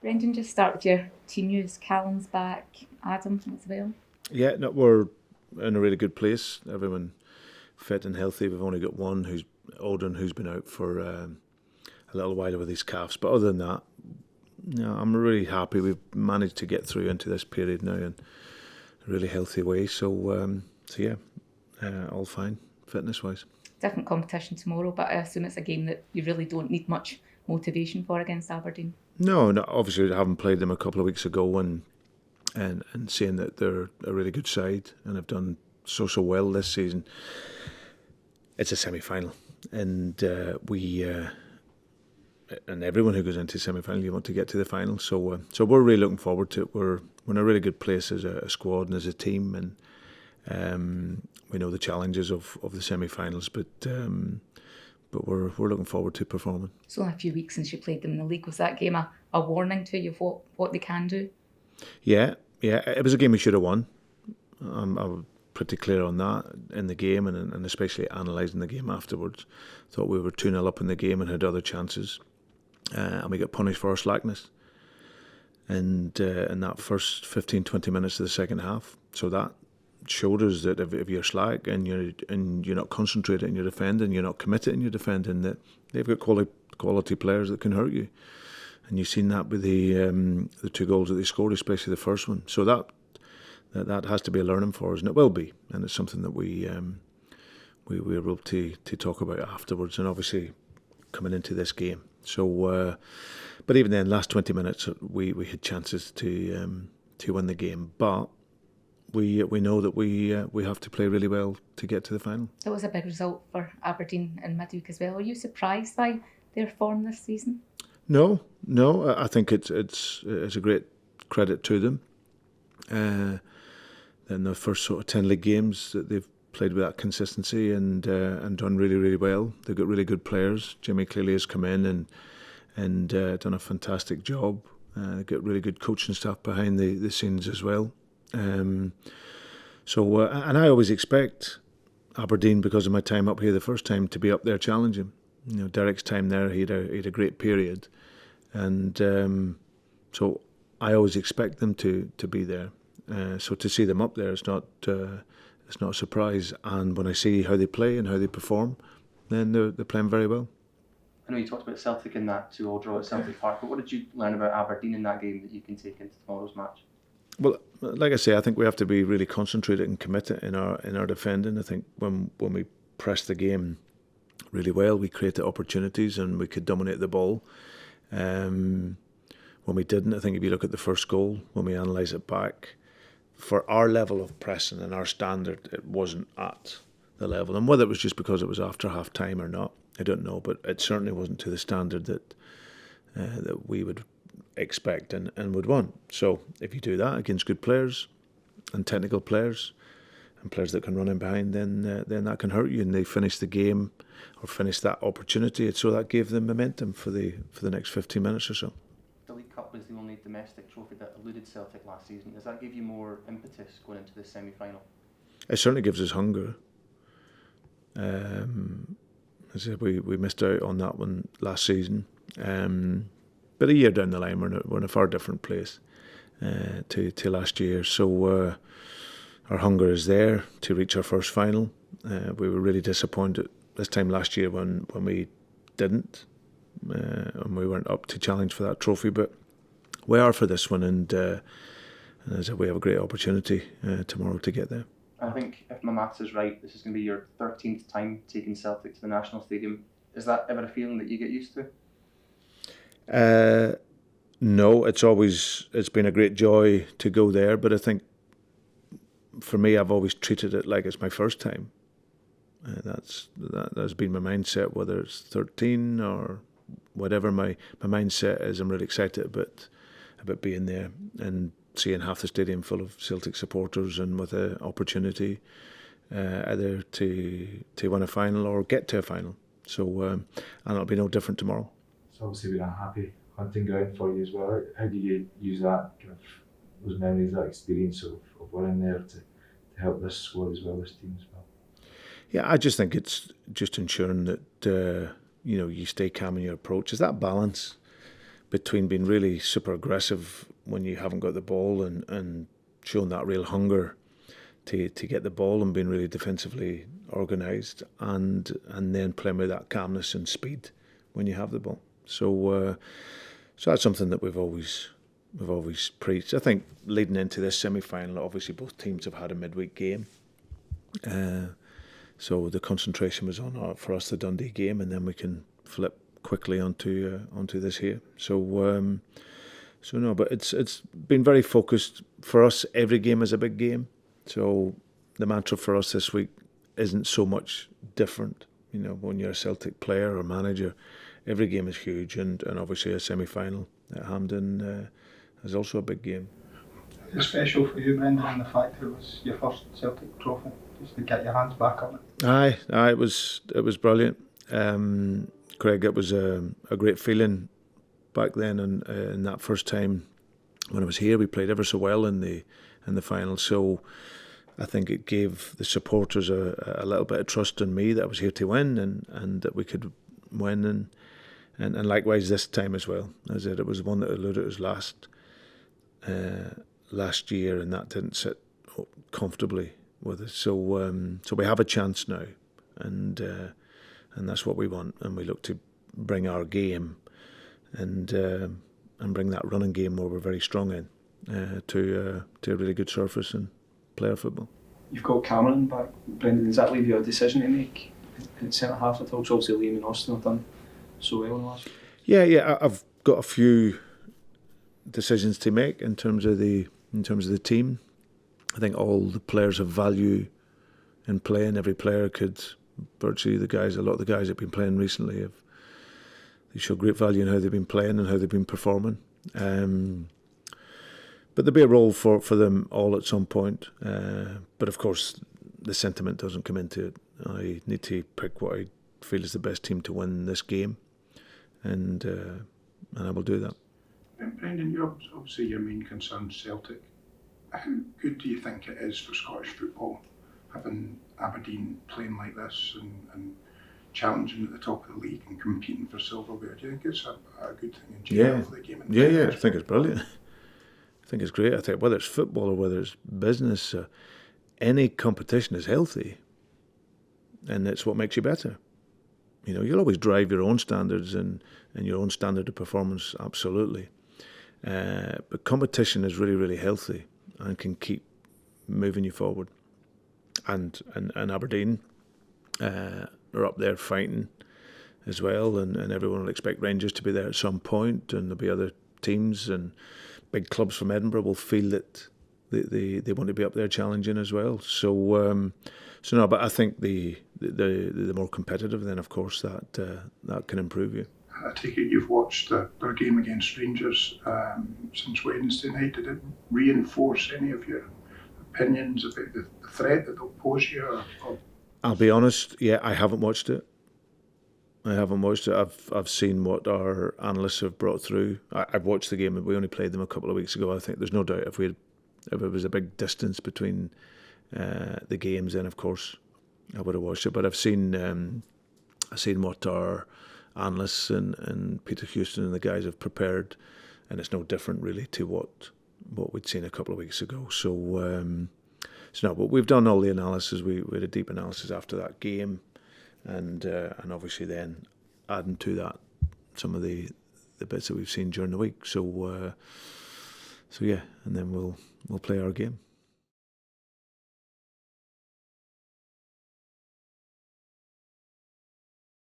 Brendan, just start with your team news. Callum's back, Adam as well. Yeah, no, we're in a really good place. Everyone fit and healthy. We've only got one who's Aldrin who's been out for a little while with his calves. But other than that, no, I'm really happy we've managed to get through into this period now in a really healthy way. So yeah, all fine fitness wise. Different competition tomorrow, but I assume it's a game that you really don't need much motivation for against Aberdeen. No, no, obviously I haven't played them a couple of weeks ago, and seeing that they're a really good side and have done so well this season. It's a semi-final, and we and everyone who goes into semi-final, you want to get to the final. So we're really looking forward to it. We're in a really good place as a squad and as a team, and we know the challenges of the semi-finals, but we're looking forward to performing. It's only a few weeks since you played them in the league. Was that game a warning to you of what they can do? Yeah, it was a game we should have won. I'm pretty clear on that in the game, and especially analysing the game afterwards. Thought we were 2-0 up in the game and had other chances, and we got punished for our slackness. And in that first 15-20 minutes of the second half, so that showed us that if you're slack and you're not concentrating in your defending, you're not committed in your defending, that they've got quality players that can hurt you. And you've seen that with the two goals that they scored, especially the first one. So that has to be a learning for us, and it will be, and it's something that we were able to talk about afterwards, and obviously coming into this game. So, but even then, last 20 minutes we had chances to win the game, but we know that we have to play really well to get to the final. That was a big result for Aberdeen in midweek as well. Are you surprised by their form this season? No, I think it's a great credit to them. In the first sort of 10 league games that they've played with that consistency and done really well. They've got really good players. Jimmy clearly has come in and done a fantastic job. They've got really good coaching staff behind the scenes as well. And I always expect Aberdeen, because of my time up here the first time, to be up there challenging. You know, Derek's time there, he had a great period, and so I always expect them to be there. So to see them up there, it's not a surprise. And when I see how they play and how they perform, then they're playing very well. I know you talked about Celtic in that 2-2 draw at Celtic Park, but what did you learn about Aberdeen in that game that you can take into tomorrow's match? Well, like I say, I think we have to be really concentrated and committed in our defending. I think when we press the game really well, we created opportunities and we could dominate the ball. When we didn't, I think if you look at the first goal, when we analyse it back, for our level of pressing and our standard, it wasn't at the level. And whether it was just because it was after half time or not, I don't know. But it certainly wasn't to the standard that we would expect and would want. So if you do that against good players and technical players and players that can run in behind, then that can hurt you. And they finished the game or finished that opportunity. So that gave them momentum for the next 15 minutes or so. The League Cup was the only domestic trophy that eluded Celtic last season. Does that give you more impetus going into the semi-final? It certainly gives us hunger. As I said, we missed out on that one last season. But a year down the line, we're in a far different place to last year. So our hunger is there to reach our first final. We were really disappointed this time last year when we didn't. And we weren't up to challenge for that trophy, but we are for this one, and as I said, we have a great opportunity tomorrow to get there. I think if my maths is right, this is going to be your 13th time taking Celtic to the National Stadium. Is that ever a feeling that you get used to? No, it's been a great joy to go there, but I think for me, I've always treated it like it's my first time. That's been my mindset, whether it's 13 or whatever my mindset is. I'm really excited about being there and seeing half the stadium full of Celtic supporters, and with an opportunity either to win a final or get to a final. So and it'll be no different tomorrow. It's obviously been a happy hunting ground for you as well. How do you use that kind of those memories, that experience of winning there to help this squad as well, this team as well? Yeah, I just think it's just ensuring that you stay calm in your approach. It's that balance between being really super aggressive when you haven't got the ball and showing that real hunger to get the ball and being really defensively organised, and then playing with that calmness and speed when you have the ball. So that's something that we've always preached. I think leading into this semi-final, obviously both teams have had a midweek game, so the concentration was on for us the Dundee game, and then we can flip quickly onto this here. So no, but it's been very focused for us. Every game is a big game. So the mantra for us this week isn't so much different. You know, when you're a Celtic player or manager, every game is huge, and obviously a semi-final at Hampden is also a big game. It's special for you, Brendan, and the fact that it was your first Celtic trophy, just to get your hands back on it. Aye, it was brilliant. Craig, it was a great feeling back then, and in that first time when I was here, we played ever so well in the final. So I think it gave the supporters a little bit of trust in me that I was here to win, and that we could win, and likewise this time as well. As it was one that eluded us last year, and that didn't sit comfortably with us. So we have a chance now, and that's what we want, and we look to bring our game and bring that running game where we're very strong in to a really good surface and play our football. You've got Cameron back, Brendan. Does that leave you a decision to make at centre half at all? So obviously Liam and Austin have done so well in the last. Yeah, I've got a few decisions to make in terms of the team. I think all the players have value in playing. Every player could, virtually a lot of the guys that have been playing recently they show great value in how they've been playing and how they've been performing. But there'll be a role for them all at some point. But of course, the sentiment doesn't come into it. I need to pick what I feel is the best team to win this game, and I will do that. Brendan, obviously your main concern is Celtic. How good do you think it is for Scottish football, having Aberdeen playing like this and challenging at the top of the league and competing for silverware? Do you think it's a good thing in general for the game? Yeah, I think it's brilliant. I think it's great. I think whether it's football or whether it's business, any competition is healthy, and it's what makes you better. You know, you'll always drive your own standards and your own standard of performance, absolutely. But competition is really, really healthy and can keep moving you forward. And Aberdeen are up there fighting as well, and everyone will expect Rangers to be there at some point, and there'll be other teams, and big clubs from Edinburgh will feel that they want to be up there challenging as well. So no, but I think the more competitive, then of course that can improve you. I take it you've watched their game against Rangers since Wednesday night. Did it reinforce any of your opinions about the threat that they'll pose you? Or? I'll be honest, I haven't watched it. I've seen what our analysts have brought through. I've watched the game, and we only played them a couple of weeks ago. I think there's no doubt if it was a big distance between the games, then of course I would have watched it. But I've seen what our analysts and Peter Houston and the guys have prepared, and it's no different really to what we'd seen a couple of weeks ago. So no, but we've done all the analysis. We had a deep analysis after that game, and obviously then adding to that some of the bits that we've seen during the week. So yeah, and then we'll play our game.